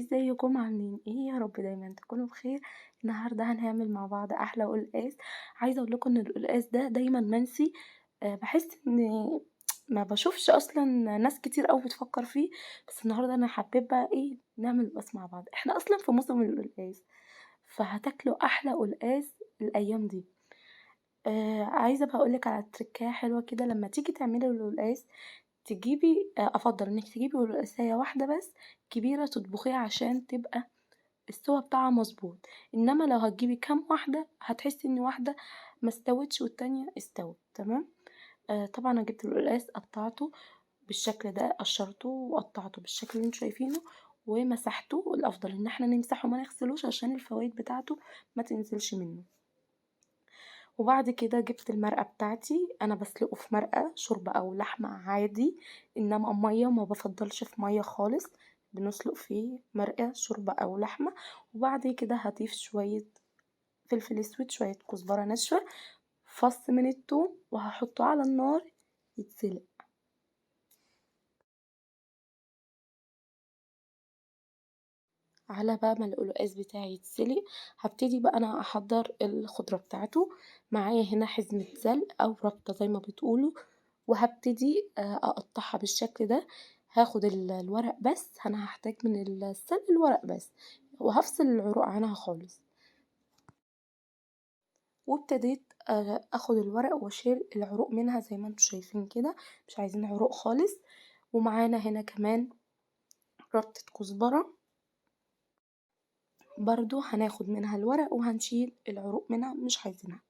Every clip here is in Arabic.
ازيكم عاملين ايه؟ يا رب دايما تكونوا بخير. النهارده هنعمل مع بعض احلى قلقاس. عايزه اقول لكم ان القلقاس ده دايما منسي. بحس ان ما بشوفش اصلا ناس كتير قوي بتفكر فيه. بس النهارده انا حبيت بقى ايه نعمل قلقاس مع بعض، احنا اصلا في موسم القلقاس، فهتاكلوا احلى قلقاس الايام دي. عايزه بقى اقولك على تركايه حلوه كده لما تيجي تعملي القلقاس. تجيبي افضل انك تجيبي قلقاسية واحدة بس كبيرة تطبخيها عشان تبقى السوا بتاعها مظبوط. انما لو هتجيبي كام واحدة هتحسي ان واحدة ما استوتش والتانية استوت تمام. طبعا انا جبت القلقاس قطعته بالشكل ده، قشرته وقطعته بالشكل اللي انتوا شايفينه ومسحته. الافضل ان احنا نمسحه ما نغسلوش عشان الفوائد بتاعته ما تنزلش منه. وبعد كده جبت المرقة بتاعتي، انا بسلقه في مرقة شوربة او لحمة عادي، انما مية ما بفضلش في مية خالص، بنسلق فيه مرقة شوربة او لحمة. وبعد كده هضيف شوية فلفل اسود، شوية كزبرة ناشفة، فص من الثوم، وهحطه على النار يتسلق. على بقى ما القلقاس بتاعي يتسلق هبتدي بقى انا احضر الخضرة بتاعته. معايا هنا حزمة سلق او ربطة زي ما بتقولوا، وهبتدي اقطعها بالشكل ده. هاخد الورق بس، انا هحتاج من السلق الورق بس، وهفصل العروق عنها خالص. وابتديت اخد الورق واشيل العروق منها زي ما انتوا شايفين كده، مش عايزين عروق خالص. ومعانا هنا كمان ربطة كزبرة، برضو هناخد منها الورق وهنشيل العروق منها مش عايزينها.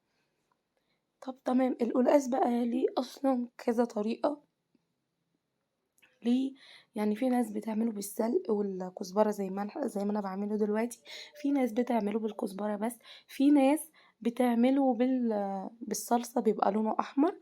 طب تمام، القلقاس بقى ليه اصلا كذا طريقة. ليه؟ يعني في ناس بتعمله بالسلق والكزبرة زي ما انا بعمله دلوقتي. في ناس بتعمله بالكزبرة بس. في ناس بتعمله بالصلصة بيبقى لونه احمر.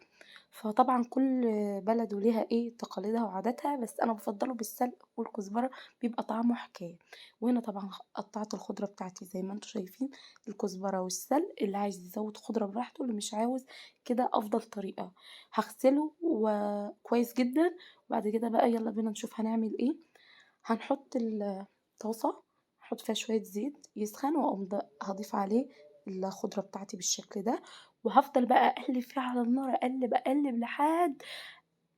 فطبعا كل بلد وليها ايه تقاليدها وعاداتها، بس انا بفضله بالسلق والكزبرة، بيبقى طعمه حكاية. وهنا طبعا قطعت الخضرة بتاعتي زي ما انتوا شايفين، الكزبرة والسلق، اللي عايز يزود خضرة براحته، اللي مش عاوز كده افضل طريقة. هغسله وكويس جدا. وبعد كده بقى يلا بينا نشوف هنعمل ايه. هنحط الطاسة، هحط فيها شوية زيت يسخن، واقوم هضيف عليه الخضرة بتاعتي بالشكل ده. وهفضل بقى اقلب فيه على النار، اقلب اقلب لحد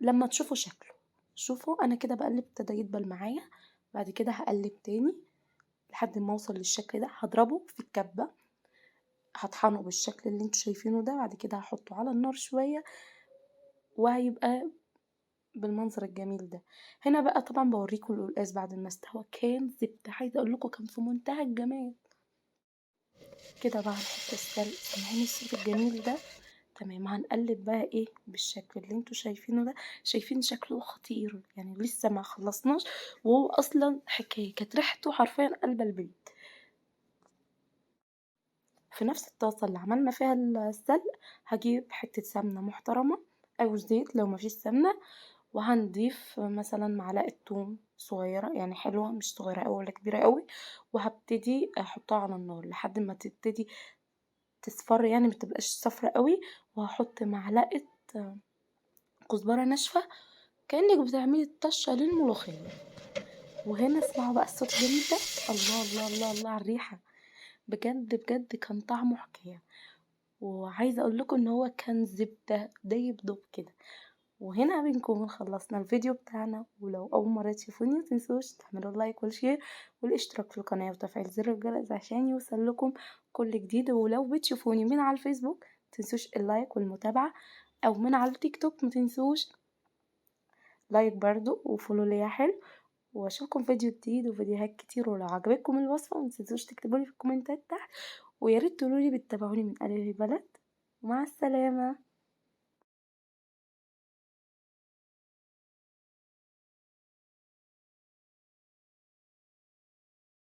لما تشوفوا شكله. شوفوا انا كده بقلب ابتدى يدبل معايا. بعد كده هقلب تاني لحد ما اوصل للشكل ده. هضربه في الكبة، هطحنه بالشكل اللي انتوا شايفينه ده. بعد كده هحطه على النار شوية وهيبقى بالمنظر الجميل ده. هنا بقى طبعا بوريكم القلقاس بعد ما استوى كان زبدة، عايزه اقول لكم كان في منتهى الجمال. كده بقى هنحط السلق، سامعين الصوت الجميل ده؟ تمام، هنقلب بقى ايه بالشكل اللي انتوا شايفينه ده. شايفين شكله خطير يعني، لسه ما خلصناش وهو اصلا حكايه، كانت ريحته حرفيا قلب البيت. في نفس الطاسه اللي عملنا فيها السلق هجيب حته سمنه محترمه او زيت لو مفيش سمنه، وهنضيف مثلا معلقة توم صغيرة، يعني حلوة مش صغيرة أوي ولا كبيرة أوي. وهبتدي أحطها على النار لحد ما تبتدي تصفر، يعني متبقاش صفرة أوي. وهحط معلقة كزبرة ناشفة، كأنك بتعملي الطشة للملوخية. وهنا اسمعوا بقى الصوت الجميل ده، الله الله الله الله على الريحة. بجد بجد كان طعمه حكاية. وعايزة اقول لكم ان هو كان زبدة دايب دوب كده. وهنا بنكون خلصنا الفيديو بتاعنا. ولو اول مرة تشوفوني متنسوش تعملوا لايك والشير والاشتراك في القناة وتفعيل زر الجرس عشان يوصل لكم كل جديد. ولو بتشوفوني من على الفيسبوك متنسوش اللايك والمتابعة، او من على التيك توك متنسوش لايك برضو وفولو ليا حلو. واشوفكم فيديو جديد وفيديوهات كتير. ولو عجبتكم الوصفة متنسوش تكتبولي في الكومنتات تحت، وياريت تقولولي بتتابعوني من أي بلد. ومع السلامة.